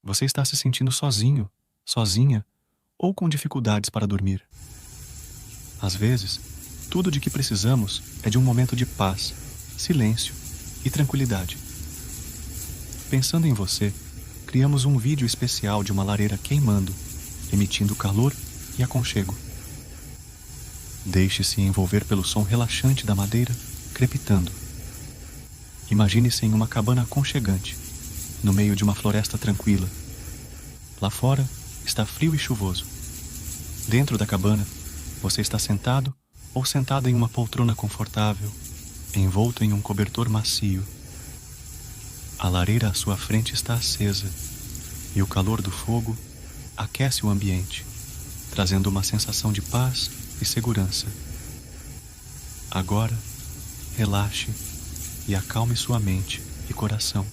Você está se sentindo sozinho, sozinha ou com dificuldades para dormir. Às vezes, tudo de que precisamos é de um momento de paz, silêncio e tranquilidade. Pensando em você, criamos um vídeo especial de uma lareira queimando, emitindo calor e aconchego. Deixe-se envolver pelo som relaxante da madeira crepitando. Imagine-se em uma cabana aconchegante, no meio de uma floresta tranquila. Lá fora está frio e chuvoso. Dentro da cabana, você está sentado ou sentada em uma poltrona confortável, envolto em um cobertor macio. A lareira à sua frente está acesa e o calor do fogo aquece o ambiente, trazendo uma sensação de paz e segurança. Agora, relaxe e acalme sua mente e coração.